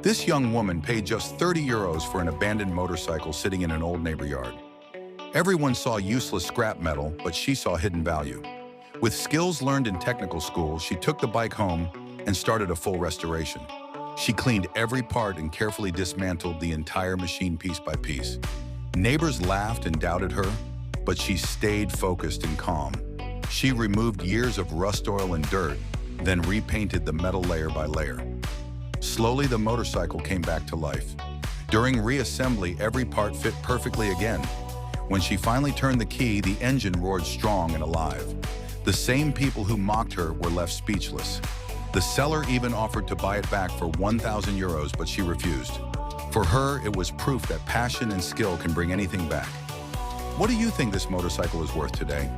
This young woman paid just 30 euros for an abandoned motorcycle sitting in an old neighbor yard. Everyone saw useless scrap metal, but she saw hidden value. With skills learned in technical school, she took the bike home and started a full restoration. She cleaned every part and carefully dismantled the entire machine piece by piece. Neighbors laughed and doubted her, but she stayed focused and calm. She removed years of rust oil and dirt, then repainted the metal layer by layer. Slowly, the motorcycle came back to life. During reassembly, every part fit perfectly again. When she finally turned the key, the engine roared strong and alive. The same people who mocked her were left speechless. The seller even offered to buy it back for 1,000 euros, but she refused. For her, it was proof that passion and skill can bring anything back. What do you think this motorcycle is worth today?